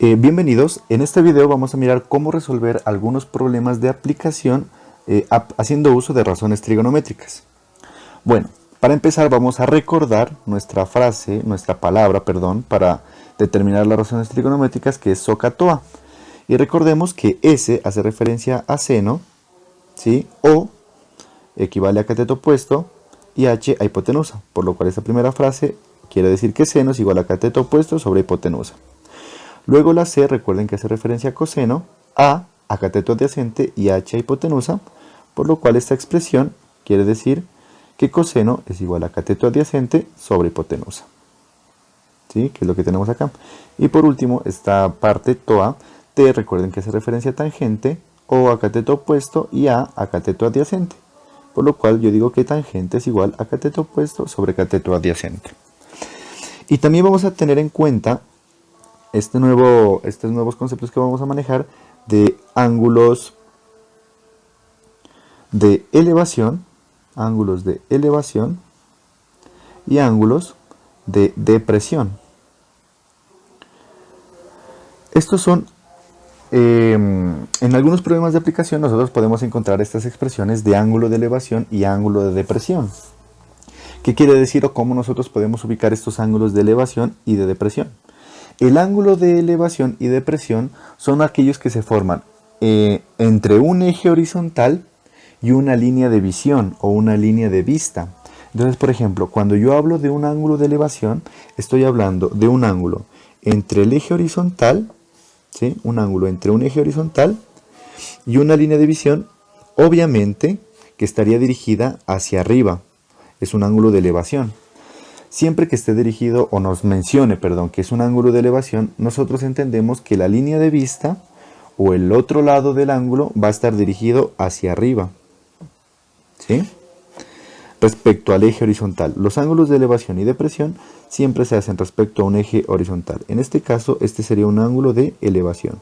Bienvenidos, en este video vamos a mirar cómo resolver algunos problemas de aplicación haciendo uso de razones trigonométricas. Bueno, para empezar vamos a recordar nuestra frase, nuestra palabra, perdón, para determinar las razones trigonométricas, que es SOHCAHTOA. Y recordemos que S hace referencia a seno, ¿sí? O equivale a cateto opuesto y H a hipotenusa, por lo cual esta primera frase quiere decir que seno es igual a cateto opuesto sobre hipotenusa. Luego la C, recuerden que hace referencia a coseno, A cateto adyacente y H a hipotenusa, por lo cual esta expresión quiere decir que coseno es igual a cateto adyacente sobre hipotenusa. ¿Sí? Que es lo que tenemos acá. Y por último, esta parte TOA, T, recuerden que hace referencia a tangente, O a cateto opuesto y A cateto adyacente. Por lo cual yo digo que tangente es igual a cateto opuesto sobre cateto adyacente. Y también vamos a tener en cuenta estos nuevos conceptos que vamos a manejar de ángulos de elevación y ángulos de depresión. Estos son, en algunos problemas de aplicación nosotros podemos encontrar estas expresiones de ángulo de elevación y ángulo de depresión. ¿Qué quiere decir o cómo nosotros podemos ubicar estos ángulos de elevación y de depresión? El ángulo de elevación y depresión son aquellos que se forman entre un eje horizontal y una línea de visión o una línea de vista. Entonces, por ejemplo, cuando yo hablo de un ángulo de elevación, estoy hablando de un ángulo entre el eje horizontal, ¿sí? Un ángulo entre un eje horizontal y una línea de visión, obviamente, que estaría dirigida hacia arriba. Es un ángulo de elevación. Siempre que esté dirigido o nos mencione, perdón, que es un ángulo de elevación, nosotros entendemos que la línea de vista o el otro lado del ángulo va a estar dirigido hacia arriba. ¿Sí? Respecto al eje horizontal, los ángulos de elevación y depresión siempre se hacen respecto a un eje horizontal. En este caso, este sería un ángulo de elevación.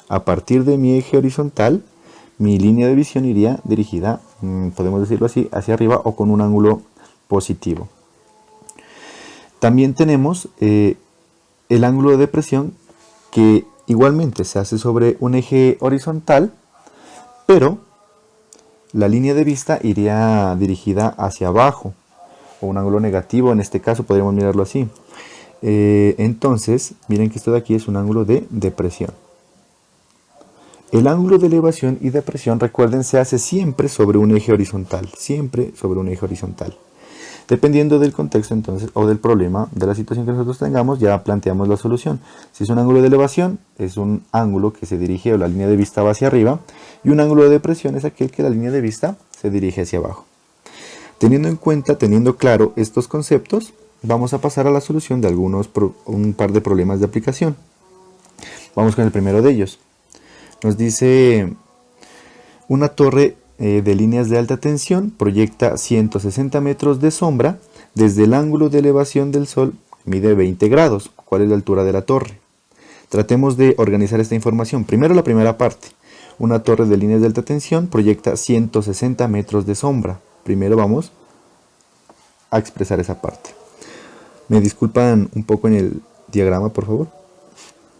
A partir de mi eje horizontal, mi línea de visión iría dirigida, podemos decirlo así, hacia arriba o con un ángulo positivo. También tenemos el ángulo de depresión, que igualmente se hace sobre un eje horizontal, pero la línea de vista iría dirigida hacia abajo, o un ángulo negativo, en este caso podríamos mirarlo así. Entonces, miren que esto de aquí es un ángulo de depresión. El ángulo de elevación y depresión, recuerden, se hace siempre sobre un eje horizontal, siempre sobre un eje horizontal. Dependiendo del contexto entonces o del problema, de la situación que nosotros tengamos, ya planteamos la solución. Si es un ángulo de elevación, es un ángulo que se dirige o la línea de vista va hacia arriba, y un ángulo de depresión es aquel que la línea de vista se dirige hacia abajo. Teniendo claro estos conceptos, vamos a pasar a la solución de un par de problemas de aplicación. Vamos con el primero de ellos. Nos dice: una torre de líneas de alta tensión proyecta 160 metros de sombra desde el ángulo de elevación del Sol, mide 20 grados. ¿Cuál es la altura de la torre? Tratemos de organizar esta información. Primero la primera parte. Una torre de líneas de alta tensión proyecta 160 metros de sombra. Primero vamos a expresar esa parte. Me disculpan un poco en el diagrama, por favor.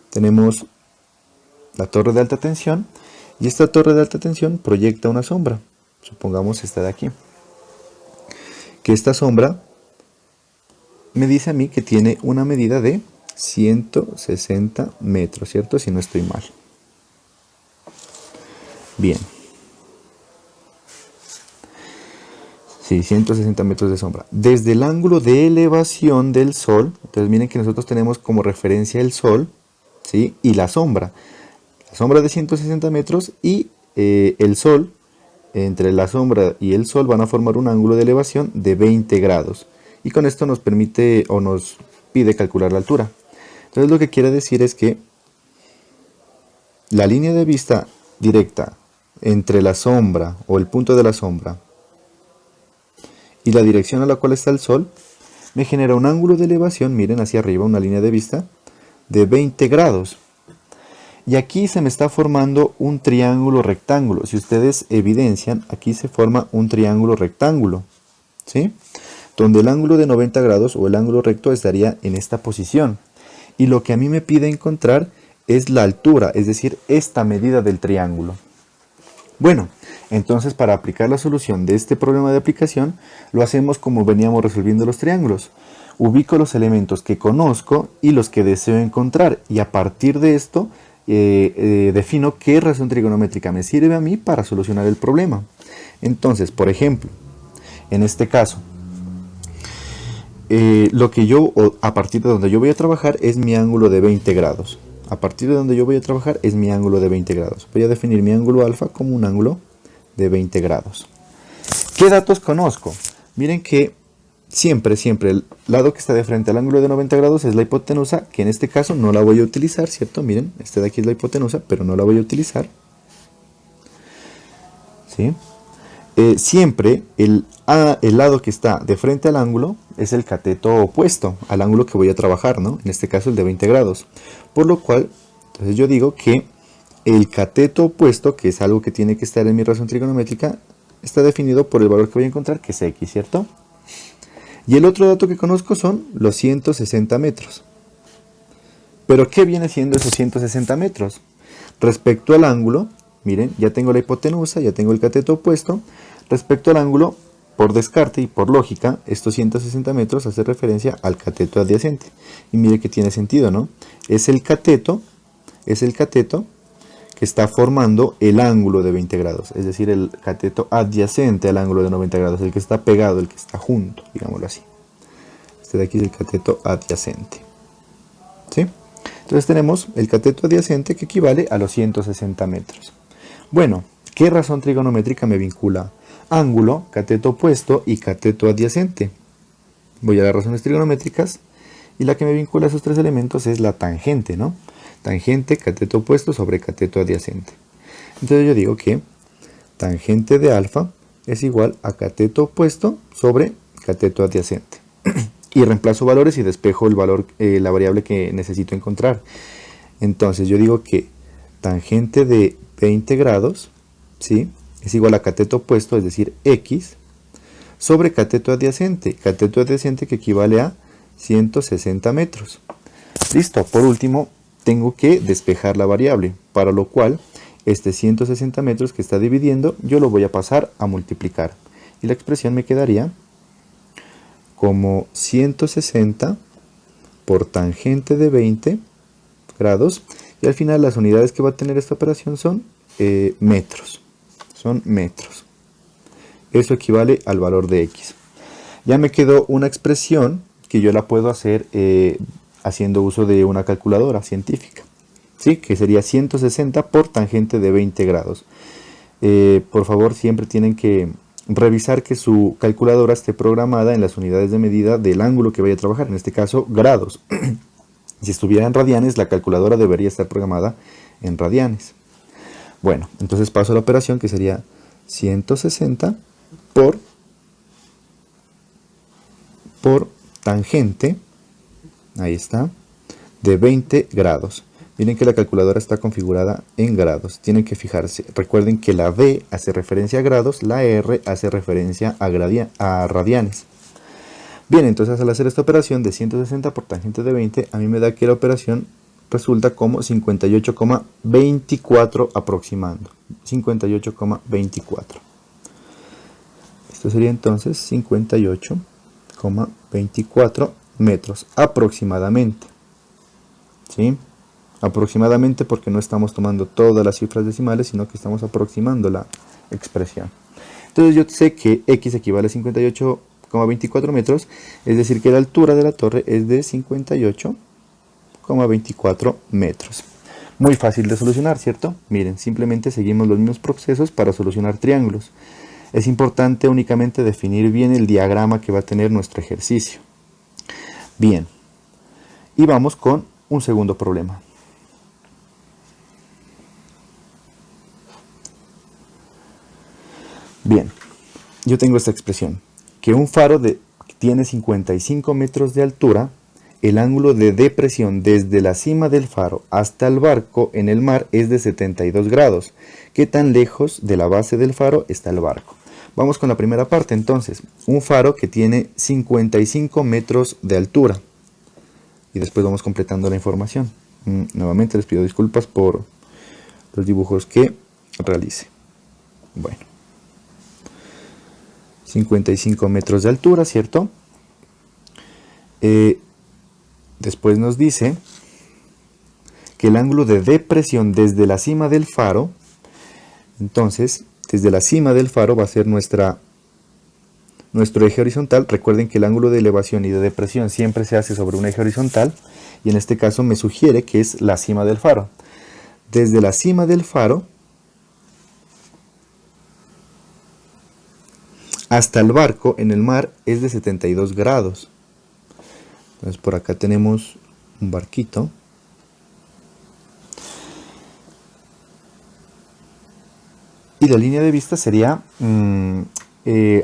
Tenemos la torre de alta tensión. Y esta torre de alta tensión proyecta una sombra, supongamos esta de aquí. Que esta sombra me dice a mí que tiene una medida de 160 metros, ¿cierto? Si no estoy mal. Bien. Sí, 160 metros de sombra. Desde el ángulo de elevación del Sol, entonces miren que nosotros tenemos como referencia el Sol, ¿sí? Y la sombra. La sombra de 160 metros y el Sol, entre la sombra y el Sol van a formar un ángulo de elevación de 20 grados. Y con esto nos permite o nos pide calcular la altura. Entonces lo que quiere decir es que la línea de vista directa entre la sombra o el punto de la sombra y la dirección a la cual está el Sol me genera un ángulo de elevación, miren hacia arriba, una línea de vista de 20 grados. Y aquí se me está formando un triángulo rectángulo. Si ustedes evidencian, aquí se forma un triángulo rectángulo, ¿sí? Donde el ángulo de 90 grados o el ángulo recto estaría en esta posición. Y lo que a mí me pide encontrar es la altura, es decir, esta medida del triángulo. Bueno, entonces para aplicar la solución de este problema de aplicación, lo hacemos como veníamos resolviendo los triángulos. Ubico los elementos que conozco y los que deseo encontrar, y a partir de esto defino qué razón trigonométrica me sirve a mí para solucionar el problema. Entonces, por ejemplo, en este caso, a partir de donde yo voy a trabajar es mi ángulo de 20 grados. A partir de donde yo voy a trabajar es mi ángulo de 20 grados. Voy a definir mi ángulo alfa como un ángulo de 20 grados. ¿Qué datos conozco? Miren que siempre el lado que está de frente al ángulo de 90 grados es la hipotenusa, que en este caso no la voy a utilizar, ¿cierto? Miren, este de aquí es la hipotenusa, pero no la voy a utilizar. ¿Sí? Siempre el lado que está de frente al ángulo es el cateto opuesto al ángulo que voy a trabajar, ¿no? En este caso el de 20 grados. Por lo cual, entonces yo digo que el cateto opuesto, que es algo que tiene que estar en mi razón trigonométrica, está definido por el valor que voy a encontrar, que es x, ¿cierto? Y el otro dato que conozco son los 160 metros. ¿Pero qué viene siendo esos 160 metros? Respecto al ángulo, miren, ya tengo la hipotenusa, ya tengo el cateto opuesto. Respecto al ángulo, por descarte y por lógica, estos 160 metros hace referencia al cateto adyacente. Y mire que tiene sentido, ¿no? Es el cateto que está formando el ángulo de 20 grados. Es decir, el cateto adyacente al ángulo de 90 grados, el que está pegado, el que está junto, digámoslo así. Este de aquí es el cateto adyacente. ¿Sí? Entonces tenemos el cateto adyacente que equivale a los 160 metros. Bueno, ¿qué razón trigonométrica me vincula? Ángulo, cateto opuesto y cateto adyacente. Voy a las razones trigonométricas y la que me vincula a esos tres elementos es la tangente, ¿no? Tangente, cateto opuesto sobre cateto adyacente. Entonces yo digo que tangente de alfa es igual a cateto opuesto sobre cateto adyacente. Y reemplazo valores y despejo el valor, la variable que necesito encontrar. Entonces yo digo que tangente de 20 grados, ¿sí?, es igual a cateto opuesto, es decir, x, sobre cateto adyacente que equivale a 160 metros. Listo, por último, tengo que despejar la variable, para lo cual este 160 metros que está dividiendo, yo lo voy a pasar a multiplicar. Y la expresión me quedaría como 160 por tangente de 20 grados, y al final las unidades que va a tener esta operación son metros. Son metros. Eso equivale al valor de x. Ya me quedó una expresión que yo la puedo hacer haciendo uso de una calculadora científica, ¿sí?, que sería 160 por tangente de 20 grados. Por favor, siempre tienen que revisar que su calculadora esté programada en las unidades de medida del ángulo que vaya a trabajar, en este caso grados. Si estuviera en radianes, la calculadora debería estar programada en radianes. Bueno, entonces paso a la operación que sería 160 por tangente, ahí está, de 20 grados. Miren que la calculadora está configurada en grados, tienen que fijarse. Recuerden que la D hace referencia a grados, la R hace referencia a radianes. Bien, entonces al hacer esta operación de 160 por tangente de 20, a mí me da que la operación resulta como 58,24 aproximando. 58,24. Esto sería entonces 58,24 metros aproximadamente. ¿Sí? Aproximadamente porque no estamos tomando todas las cifras decimales, sino que estamos aproximando la expresión. Entonces yo sé que x equivale a 58,24 metros, es decir que la altura de la torre es de 58,24 metros. Muy fácil de solucionar, ¿cierto? Miren, simplemente seguimos los mismos procesos para solucionar triángulos. Es importante únicamente definir bien el diagrama que va a tener nuestro ejercicio. Bien, y vamos con un segundo problema. Bien, yo tengo esta expresión, que un faro tiene 55 metros de altura. El ángulo de depresión desde la cima del faro hasta el barco en el mar es de 72 grados. ¿Qué tan lejos de la base del faro está el barco? Vamos con la primera parte entonces. Un faro que tiene 55 metros de altura. Y después vamos completando la información. Nuevamente les pido disculpas por los dibujos que realice. Bueno, 55 metros de altura, ¿cierto? Después nos dice que el ángulo de depresión desde la cima del faro, entonces, desde la cima del faro va a ser nuestro eje horizontal. Recuerden que el ángulo de elevación y de depresión siempre se hace sobre un eje horizontal, y en este caso me sugiere que es la cima del faro. Desde la cima del faro hasta el barco en el mar es de 72 grados. Entonces por acá tenemos un barquito. Y la línea de vista sería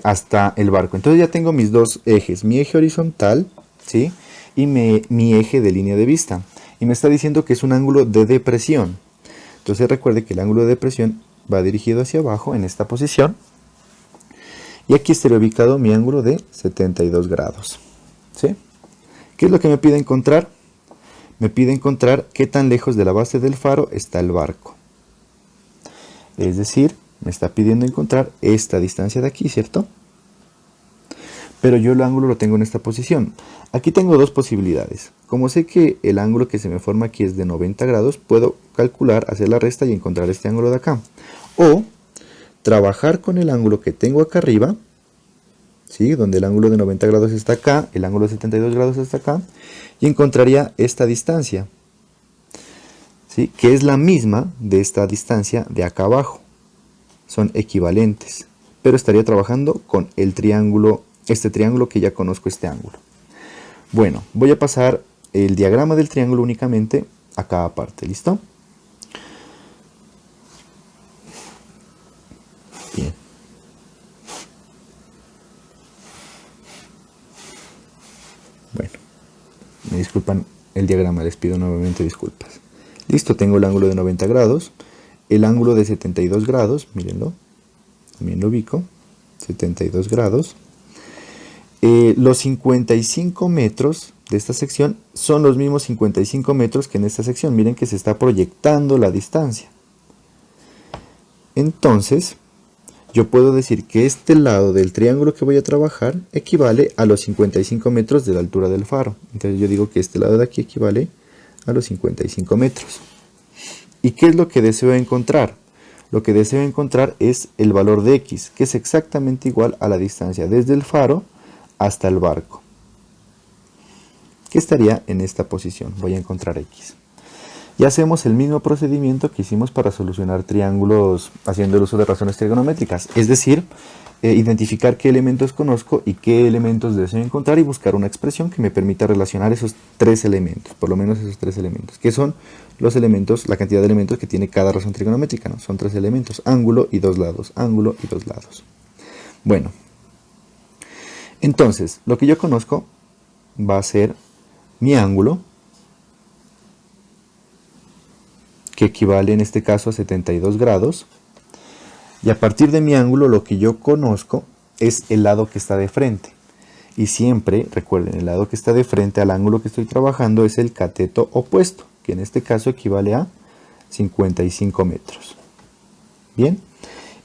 hasta el barco. Entonces ya tengo mis dos ejes, mi eje horizontal, ¿sí? Y mi eje de línea de vista. Y me está diciendo que es un ángulo de depresión. Entonces recuerde que el ángulo de depresión va dirigido hacia abajo en esta posición. Y aquí estaría ubicado mi ángulo de 72 grados. ¿Sí? ¿Qué es lo que me pide encontrar? Me pide encontrar qué tan lejos de la base del faro está el barco. Es decir, me está pidiendo encontrar esta distancia de aquí, ¿cierto? Pero yo el ángulo lo tengo en esta posición. Aquí tengo dos posibilidades. Como sé que el ángulo que se me forma aquí es de 90 grados, puedo calcular, hacer la resta y encontrar este ángulo de acá. O trabajar con el ángulo que tengo acá arriba, ¿sí? Donde el ángulo de 90 grados está acá, el ángulo de 72 grados está acá, y encontraría esta distancia, ¿sí? Que es la misma de esta distancia de acá abajo. Son equivalentes, pero estaría trabajando con el triángulo, este triángulo que ya conozco este ángulo. Bueno, voy a pasar el diagrama del triángulo únicamente a cada parte, ¿listo? Bien. Bueno, me disculpan el diagrama, les pido nuevamente disculpas. Listo, tengo el ángulo de 90 grados, el ángulo de 72 grados, mírenlo, también lo ubico, 72 grados. Los 55 metros de esta sección son los mismos 55 metros que en esta sección. Miren que se está proyectando la distancia. Entonces, yo puedo decir que este lado del triángulo que voy a trabajar equivale a los 55 metros de la altura del faro. Entonces yo digo que este lado de aquí equivale a los 55 metros. ¿Y qué es lo que deseo encontrar? Lo que deseo encontrar es el valor de x, que es exactamente igual a la distancia desde el faro hasta el barco, que estaría en esta posición. Voy a encontrar x. Y hacemos el mismo procedimiento que hicimos para solucionar triángulos haciendo el uso de razones trigonométricas, es decir, identificar qué elementos conozco y qué elementos deseo encontrar y buscar una expresión que me permita relacionar esos tres elementos, por lo menos esos tres elementos, que son los elementos, la cantidad de elementos que tiene cada razón trigonométrica, ¿no? Son tres elementos, ángulo y dos lados, ángulo y dos lados. Bueno, entonces, lo que yo conozco va a ser mi ángulo, que equivale en este caso a 72 grados, y a partir de mi ángulo lo que yo conozco es el lado que está de frente. Y siempre, recuerden, el lado que está de frente al ángulo que estoy trabajando es el cateto opuesto, que en este caso equivale a 55 metros. Bien.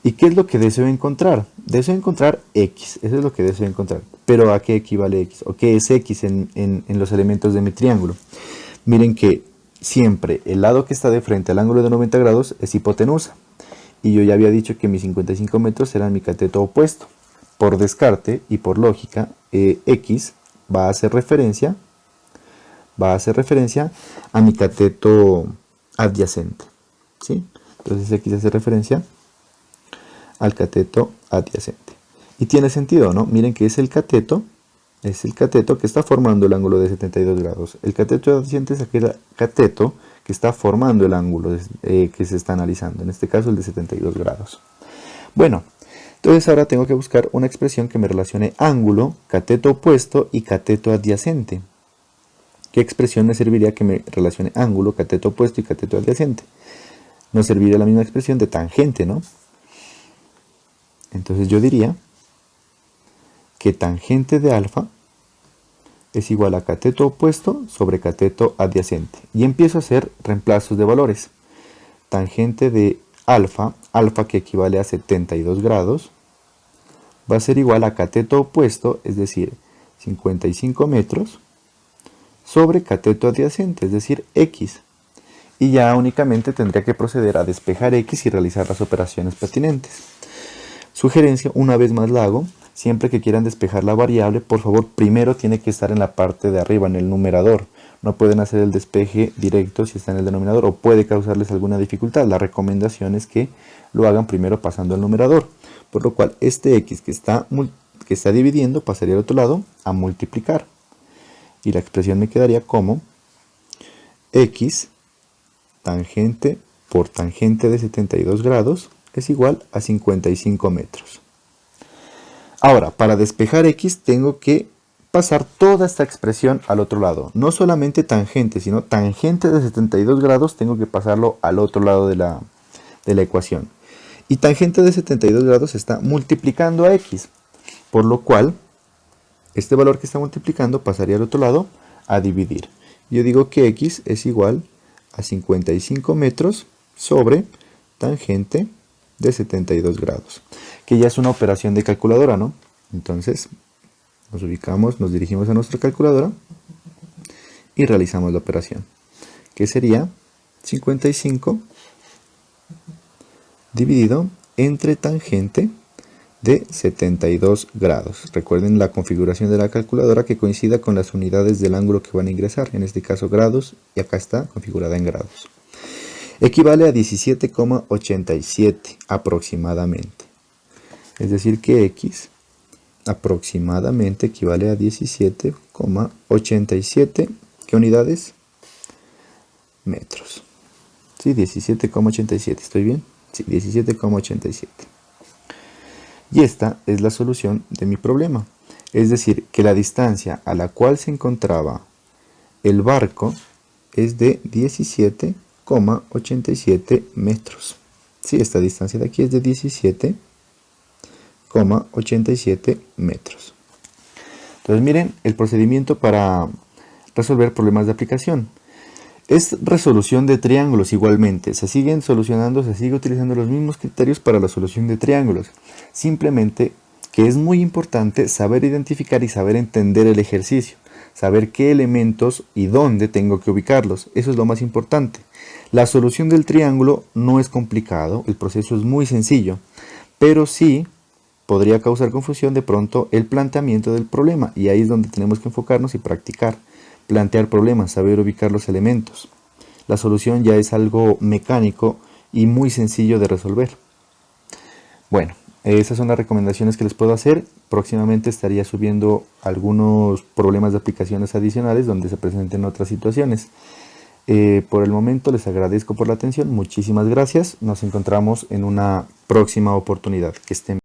¿Y qué es lo que deseo encontrar? Deseo encontrar x, eso es lo que deseo encontrar. Pero ¿a qué equivale x? ¿O qué es x en los elementos de mi triángulo? Miren que siempre el lado que está de frente al ángulo de 90 grados es hipotenusa. Y yo ya había dicho que mis 55 metros eran mi cateto opuesto. Por descarte y por lógica, x va a hacer referencia a mi cateto adyacente, ¿sí? Entonces x hace referencia al cateto adyacente. Y tiene sentido, ¿no? Miren que es el cateto que está formando el ángulo de 72 grados. El cateto adyacente es aquel cateto que está formando el ángulo que se está analizando. En este caso el de 72 grados. Bueno, entonces ahora tengo que buscar una expresión que me relacione ángulo, cateto opuesto y cateto adyacente. ¿Qué expresión me serviría que me relacione ángulo, cateto opuesto y cateto adyacente? Nos serviría la misma expresión de tangente, ¿no? Entonces yo diría que tangente de alfa es igual a cateto opuesto sobre cateto adyacente. Y empiezo a hacer reemplazos de valores. Tangente de alfa, alfa que equivale a 72 grados, va a ser igual a cateto opuesto, es decir, 55 metros, sobre cateto adyacente, es decir, x. Y ya únicamente tendría que proceder a despejar x y realizar las operaciones pertinentes. Sugerencia, una vez más la hago, siempre que quieran despejar la variable, por favor, primero tiene que estar en la parte de arriba, en el numerador. No pueden hacer el despeje directo si está en el denominador o puede causarles alguna dificultad. La recomendación es que lo hagan primero pasando al numerador. Por lo cual, este x que está dividiendo pasaría al otro lado a multiplicar. Y la expresión me quedaría como x tangente por tangente de 72 grados es igual a 55 metros. Ahora, para despejar x tengo que pasar toda esta expresión al otro lado. No solamente tangente, sino tangente de 72 grados tengo que pasarlo al otro lado de la ecuación. Y tangente de 72 grados está multiplicando a x, por lo cual este valor que está multiplicando pasaría al otro lado a dividir. Yo digo que x es igual a 55 metros sobre tangente de 72 grados, que ya es una operación de calculadora, ¿no? Entonces nos ubicamos, nos dirigimos a nuestra calculadora y realizamos la operación, que sería 55 dividido entre tangente de 72 grados. Recuerden la configuración de la calculadora que coincida con las unidades del ángulo que van a ingresar, en este caso grados, y acá está configurada en grados. Equivale a 17,87 aproximadamente. Es decir que x aproximadamente equivale a 17,87, ¿qué unidades? Metros. Sí, 17,87, ¿estoy bien? Sí, 17,87. Y esta es la solución de mi problema. Es decir, que la distancia a la cual se encontraba el barco es de 17,87 metros. Sí, esta distancia de aquí es de 17,87 metros. Entonces miren el procedimiento para resolver problemas de aplicación. Es resolución de triángulos igualmente. Se siguen solucionando, se sigue utilizando los mismos criterios para la solución de triángulos. Simplemente que es muy importante saber identificar y saber entender el ejercicio. Saber qué elementos y dónde tengo que ubicarlos. Eso es lo más importante. La solución del triángulo no es complicado, el proceso es muy sencillo, pero sí podría causar confusión de pronto el planteamiento del problema, y ahí es donde tenemos que enfocarnos y practicar. Plantear problemas, saber ubicar los elementos. La solución ya es algo mecánico y muy sencillo de resolver. Bueno, esas son las recomendaciones que les puedo hacer. Próximamente estaría subiendo algunos problemas de aplicaciones adicionales donde se presenten otras situaciones. Por el momento les agradezco por la atención. Muchísimas gracias. Nos encontramos en una próxima oportunidad. Que estén bien.